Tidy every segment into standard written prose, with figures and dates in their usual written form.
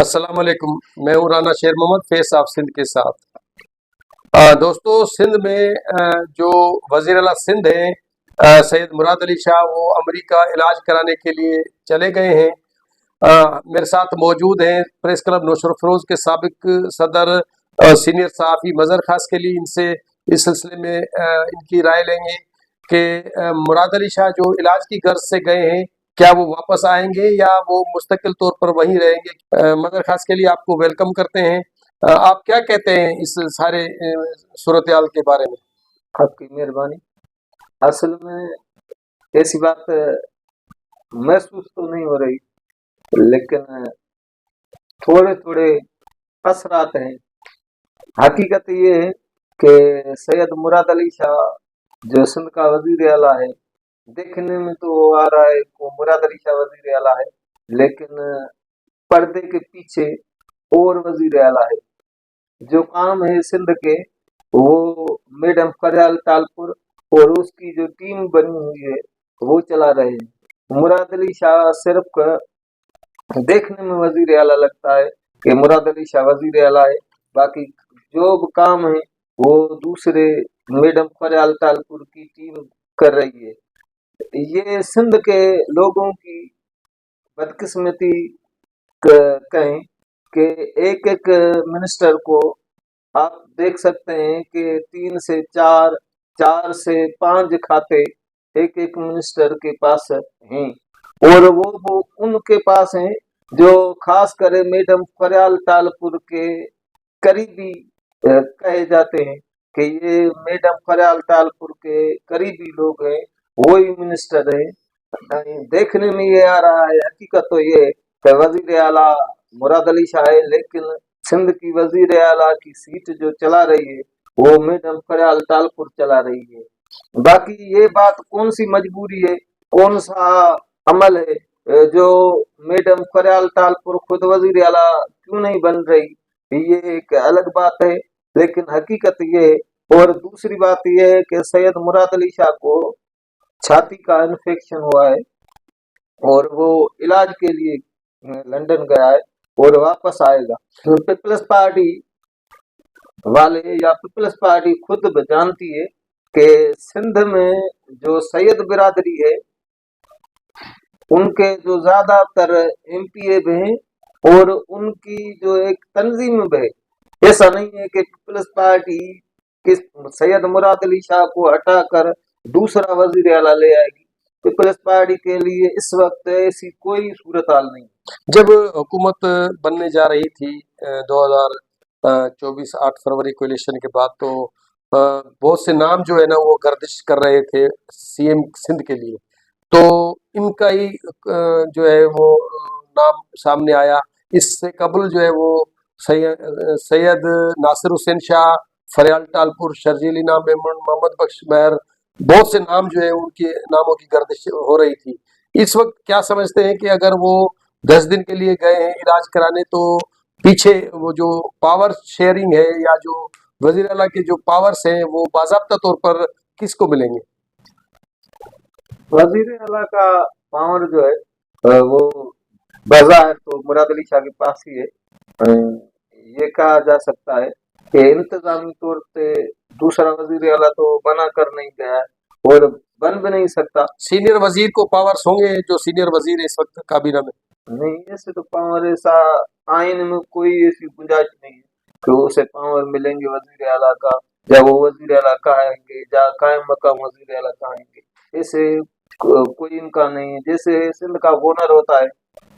अस्सलाम वालेकुम। मैं हूँ राना शेर मोहम्मद फेस ऑफ सिंध के साथ। दोस्तों, सिंध में जो वज़ीर आला सिंध हैं सैयद मुराद अली शाह, वो अमेरिका इलाज कराने के लिए चले गए हैं। मेरे साथ मौजूद हैं प्रेस क्लब नौशर फरोज के साबिक सदर सीनियर सहाफ़ी मज़हर खास के लिए। इनसे इस सिलसिले में इनकी राय लेंगे कि मुराद अली शाह जो इलाज की गर्ज से गए हैं, क्या वो वापस आएंगे या वो मुस्तकिल तौर पर वहीं रहेंगे। मदर खास के लिए आपको वेलकम करते हैं। आप क्या कहते हैं इस सारे सूरत हाल के बारे में? आपकी मेहरबानी। असल में ऐसी बात महसूस तो नहीं हो रही, लेकिन थोड़े थोड़े असरात हैं। हकीकत ये है कि सैयद मुराद अली शाह जो सिंध का वजीर आला है, देखने में तो वो आ रहा है वो मुराद अली शाह वजीर आला है, लेकिन पर्दे के पीछे और वजीर आला है। जो काम है सिंध के वो मैडम फरियाल तालपुर और उसकी जो टीम बनी हुई है वो चला रहे हैं। मुराद अली शाह सिर्फ देखने में वजीर आला लगता है कि मुराद अली शाह वजीर आला है, बाकी जो भी काम है वो दूसरे मैडम फरियाल तालपुर की टीम कर रही है। ये सिंध के लोगों की बदकिस्मती कहें कि एक एक मिनिस्टर को आप देख सकते हैं कि 3 से 4, 4 से 5 खाते एक एक मिनिस्टर के पास हैं, और वो उनके पास हैं जो खास कर मैडम फरियाल तालपुर के करीबी कहे जाते हैं कि ये मैडम फरियाल तालपुर के करीबी लोग हैं, वही मिनिस्टर है। देखने में ये आ रहा है, हकीकत तो ये है कि वजीर आला मुराद अली शाह है, लेकिन सिंध की वजीर आला की सीट जो चला रही है वो मैडम फरियाल तालपुर चला रही है। बाकी ये बात कौन सी मजबूरी है, कौन सा अमल है जो मैडम फरियाल तालपुर खुद वजीर आला क्यों नहीं बन रही, ये एक अलग बात है, लेकिन हकीकत ये है। और दूसरी बात ये है कि सैयद मुराद अली शाह को छाती का इन्फेक्शन हुआ है और वो इलाज के लिए लंदन गया है और वापस आएगा। पीपल्स पार्टी वाले या पीपल्स पार्टी खुद जानती है कि सिंध में जो सैयद बिरादरी है उनके जो ज्यादातर एमपीए हैं और उनकी जो एक तंजीम है, ऐसा नहीं है कि पीपल्स पार्टी किस सैयद मुराद अली शाह को हटाकर दूसरा वजीर आला ले आएगी। पीपल्स पार्टी के लिए इस वक्त ऐसी कोई सूरत हाल नहीं। जब हुकूमत बनने जा रही थी 2024 8 फरवरी को इलेक्शन के बाद, तो बहुत से नाम जो है ना वो गर्दिश कर रहे थे सीएम सिंध के लिए, तो इनका ही जो है वो नाम सामने आया। इससे कबल जो है वो सैयद नासिर हुसैन शाह, फरियाल तालपुर, शर्जील इनाम मेमन, मोहम्मद बख्श मेहर, बहुत से नाम जो है उनके नामों की गर्दिश हो रही थी। इस वक्त क्या समझते हैं कि अगर वो 10 दिन के लिए गए हैं इलाज कराने, तो पीछे वो जो पावर शेयरिंग है या जो वजीर आला के जो पावर्स हैं वो बाज़ाब्ता तौर पर किसको मिलेंगे? वजीर आला का पावर जो है वो बाजार तो मुराद अली शाह के पास ही है। ये कहा जा सकता है कि इंतजामी तौर पे दूसरा वजीर आला तो बना कर नहीं गया है और बन भी नहीं सकता। सीनियर वजीर को पावर्स होंगे, जो सीनियर वजीर इस वक्त काबीना में? नहीं, ऐसे तो पावर ऐसा आइन में कोई ऐसी गुंजाइश नहीं है कि उसे पावर मिलेंगे वजीर आला का, या वो वजीर आला कहेंगे या कायम मकाम वजीर आला कहेंगे, ऐसे कोई इम्कान नहीं है। जैसे सिंध का गवर्नर होता है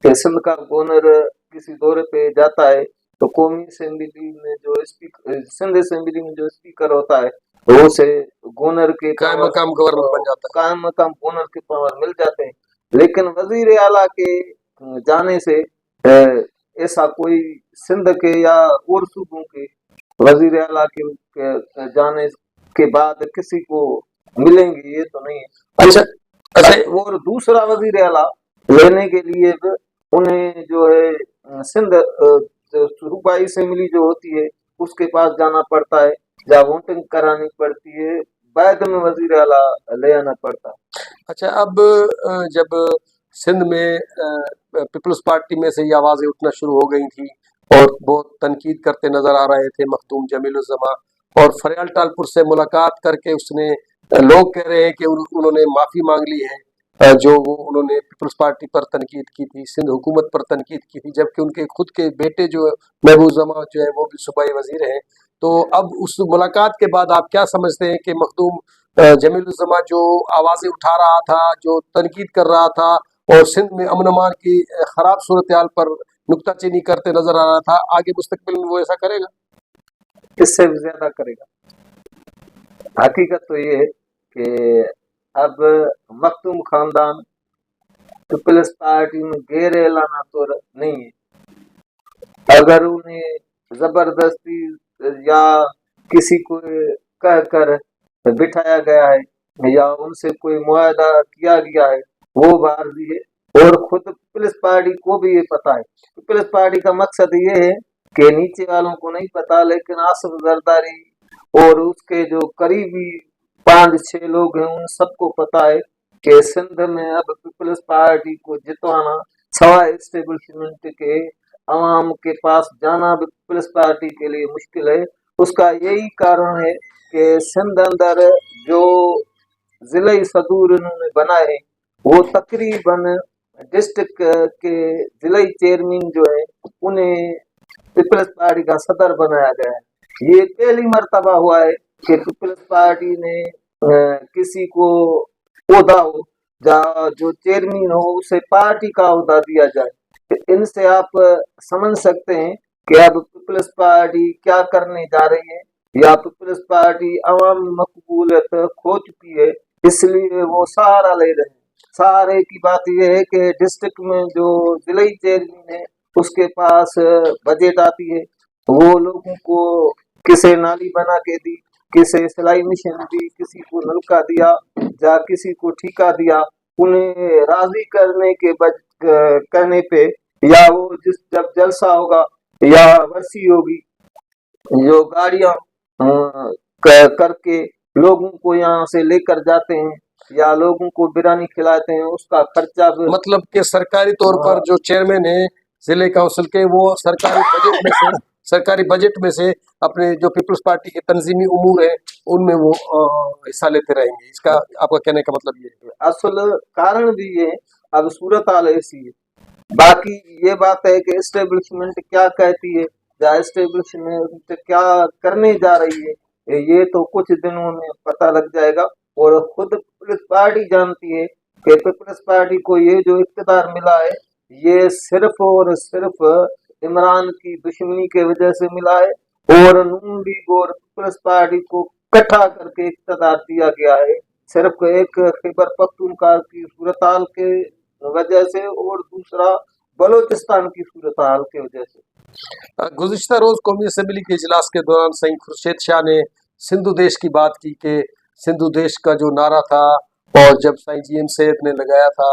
कि सिंध का गवर्नर किसी दौरे पे जाता है तो कौमी असेंबली में जो स्पीकर, सिंध असेंबली में जो स्पीकर होता है वो से गवर्नर के कायम मकाम गवर्नर बन जाता है, कायम मकाम गवर्नर के पावर मिल जाते हैं। लेकिन वजीर आला के जाने से ऐसा कोई सिंध के या और सूबों के वजीर आला के जाने के बाद किसी को मिलेंगे ये तो नहीं है। अच्छा, और दूसरा वजीर आला लेने के लिए उन्हें जो है सिंध सूबाई असेंबली जो होती है उसके पास जाना पड़ता है या वोटिंग करानी पड़ती है, बाद में वजीर आला ले आना पड़ता है। अच्छा, अब जब सिंध में पीपल्स पार्टी में से ये आवाज़ें उठना शुरू हो गई थी और बहुत तनकीद करते नजर आ रहे थे मखदूम जमीलुज़्ज़मा। और फरियाल टालपुर से मुलाकात करके उसने लोग कह रहे हैं कि उन्होंने माफ़ी मांग ली है, जो वो उन्होंने पीपल्स पार्टी पर तनकीद की थी, सिंध हुकूमत पर तनकीद की थी, जबकि उनके खुद के बेटे जो महबूब जमा जो है वो भी सूबाई वजीर हैं। तो अब उस मुलाकात के बाद आप क्या समझते हैं कि मखदूम जमीलुज़्ज़मा जो आवाज़ें उठा रहा था, जो तनकीद कर रहा था और सिंध में अमन अमान की ख़राब सूरत हाल पर नुक्ताचीनी करते नजर आ रहा था, आगे मुस्तकबिल में वो ऐसा करेगा? इससे भी ज्यादा करेगा। हकीकत तो ये है कि अब मखदूम खानदान पीपल्स पार्टी में गैर एलाना तो नहीं है। अगर उन्हें जबरदस्ती या किसी को कहकर बिठाया गया है या उनसे कोई मुआहदा किया गया है, वो बाहर भी है। और खुद पीपल्स पार्टी को भी ये पता है। पीपल्स पार्टी का मकसद ये है कि नीचे वालों को नहीं पता, लेकिन आसिफ जरदारी और उसके जो करीबी 5-6 लोग हैं उन सबको पता है कि सिंध में अब पीपल्स पार्टी को जितवाना, सवाए एस्टेब्लिशमेंट के अवाम के पास जाना भी पीपल्स पार्टी के लिए मुश्किल है। उसका यही कारण है कि सिंध अंदर जो जिले सदूर इन्होंने बनाए हैं वो तकरीबन डिस्ट्रिक्ट के जिले चेयरमैन जो है उन्हें पीपल्स पार्टी का सदर बनाया गया है। ये पहली मर्तबा हुआ है कि पीपल्स पार्टी ने किसी को ओहदा हो जो चेयरमैन हो उसे पार्टी का ओहदा दिया जाए। तो इनसे आप समझ सकते हैं कि अब पीपल्स पार्टी क्या करने जा रही है, या पीपल्स पार्टी अवामी मकबूलियत खो चुकी है, इसलिए वो सहारा ले रहे हैं। सहारे की बात यह है कि डिस्ट्रिक्ट में जो जिले चेयरमैन है उसके पास बजट आती है, वो लोगों को किसे नाली बना के दी, किसे सिलाई मशीन दी, किसी को नलका दिया या किसी को ठीका दिया। उन्हें राजी करने के कहने पे या वो जब जलसा होगा या वर्सी होगी, जो गाड़ियां करके लोगों को यहाँ से लेकर जाते हैं या लोगों को बिरयानी खिलाते हैं, उसका खर्चा भी मतलब कि सरकारी तौर पर जो चेयरमैन है जिले काउंसिल के, वो सरकारी बजट में से अपने जो पीपल्स पार्टी के तंजीमी उमूर है उनमें वो हिस्सा लेते रहेंगे। इसका आपका कहने का मतलब ये है? असल कारण भी ये, अब सूरत हाल ऐसी है। बाकी ये बात है कि एस्टेब्लिशमेंट क्या कहती है या एस्टेब्लिशमेंट क्या करने जा रही है, ये तो कुछ दिनों में पता लग जाएगा। और खुद पीपल्स पार्टी जानती है कि पीपल्स पार्टी को ये जो इख्तियार मिला है ये सिर्फ और सिर्फ इमरान की दुश्मनी के वजह से मिला है, और नून लीग और पीपल्स पार्टी को इकट्ठा करके इख्तियार दिया गया है सिर्फ एक खैबर पख्तूनख्वा की सूरत हाल के वजह से और दूसरा बलोचिस्तान की सूरत हाल की वजह से। गुज़िश्ता रोज कौमी असेंबली के इजलास के दौरान सईद खुर्शीद शाह ने सिंधु देश की बात की कि सिंधु देश का जो नारा था, और जब साईं जीएम सैयद ने लगाया था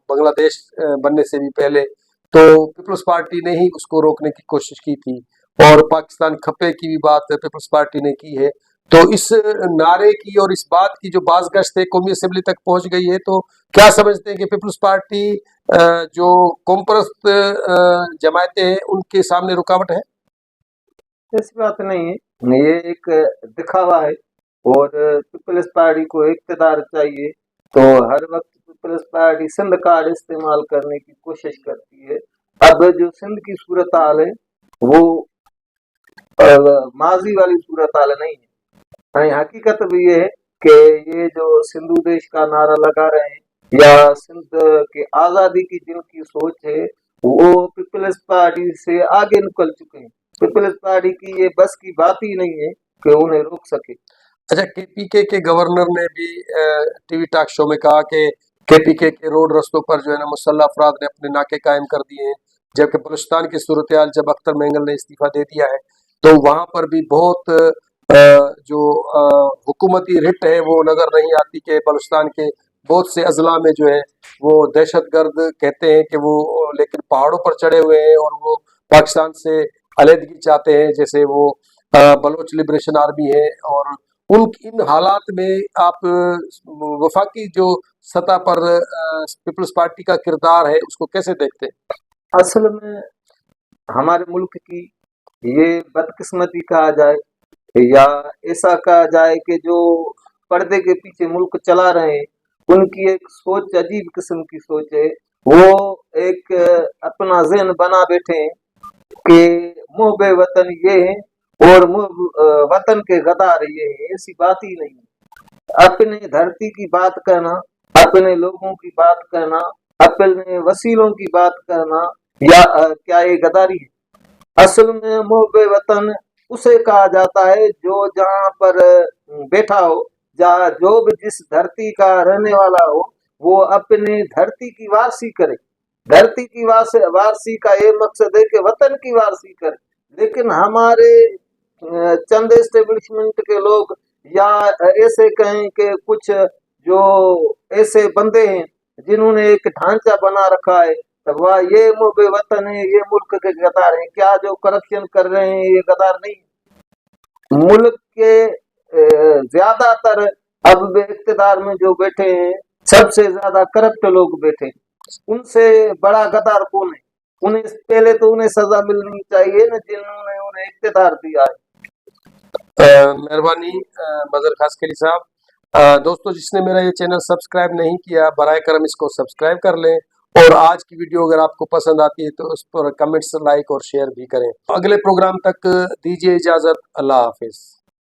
बांग्लादेश बनने से भी पहले, तो पीपल्स पार्टी ने ही उसको रोकने की कोशिश की थी, और पाकिस्तान खपे की भी बात पीपल्स पार्टी ने की है। तो इस नारे की और इस बात की जो बाज़गश्त है कौमी असेंबली तक पहुंच गई है, तो क्या समझते हैं कि पीपल्स पार्टी जो कौमपरस्त जमायतें हैं उनके सामने रुकावट है? ऐसी बात नहीं है, ये एक दिखावा है। और पीपल्स पार्टी को इख्तियार चाहिए तो हर वक्त पीपल्स पार्टी सिंध कार्ड इस्तेमाल करने की कोशिश करती है। अब जो सिंध की सूरत हाल है वो माजी वाली सूरत हाल नहीं है। हकीकत भी ये है कि ये जो सिंधु देश का नारा लगा रहे हैं या सिंध के आजादी की जिनकी सोच है वो पीपल्स पार्टी से आगे निकल चुके हैं। पीपल्स पार्टी की ये बस की बात ही नहीं है कि उन्हें रोक सके। अच्छा, केपीके के गवर्नर ने भी टीवी टॉक शो में कहा कि केपीके के रोड रस्तों पर जो है ना मुसल्लह अफराद ने अपने नाके कायम कर दिए हैं, जबकि बलूचिस्तान की सूरत हाल जब अख्तर मेंगल ने इस्तीफा दे दिया है तो वहाँ पर भी बहुत जो हुकूमती रिट है वो नज़र नहीं आती कि बलूचिस्तान के बहुत से अजला में जो है वो दहशतगर्द कहते हैं कि वो लेकिन पहाड़ों पर चढ़े हुए हैं और वो पाकिस्तान से अलहदगी चाहते हैं, जैसे वो बलोच लिबरेशन आर्मी है। और उन इन हालात में आप वफाकी जो सतह पर पीपल्स पार्टी का किरदार है, उसको कैसे देखते हैं? असल में हमारे मुल्क की ये बदकिस्मती कहा जाए या ऐसा कहा जाए कि जो पर्दे के पीछे मुल्क चला रहे हैं, उनकी एक सोच अजीब किस्म की सोच है। वो एक अपना ज़हन बना बैठे हैं कि मुहब्बे वतन ये है और वतन के गद्दार ये है। ऐसी बात ही नहीं है। अपने धरती की बात करना, अपने लोगों की बात करना, अपने वसीलों की बात करना, या क्या ये गद्दारी है? असल में मुहब्बे वतन उसे कहा जाता है जो जहाँ पर बैठा हो, जहाँ जो भी जिस धरती का रहने वाला हो, वो अपने धरती की वारसी करे। धरती की वारसी का ये मकसद है कि वतन की वारसी करे। लेकिन हमारे चंद एस्टेब्लिशमेंट के लोग, या ऐसे कहें कि कुछ जो ऐसे बंदे हैं जिन्होंने एक ढांचा बना रखा है, वह ये मुहब्बे वतन है, ये मुल्क के गद्दार हैं। क्या जो करप्शन कर रहे हैं ये गद्दार नहीं? मुल्क के ज्यादातर अब इख्तिदार में जो बैठे हैं, सबसे ज्यादा करप्ट लोग बैठे हैं। उनसे बड़ा गद्दार कौन है? उन्हें पहले तो उन्हें सजा मिलनी चाहिए ना, जिन्होंने उन्हें इख्तिदार दिया है। मेहरबानी मजहर खासकली साहब। दोस्तों, जिसने मेरा ये चैनल सब्सक्राइब नहीं किया, बराए करम इसको सब्सक्राइब कर लें, और आज की वीडियो अगर आपको पसंद आती है तो उस पर कमेंट्स, लाइक और शेयर भी करें। अगले प्रोग्राम तक दीजिए इजाज़त। अल्लाह हाफिज़।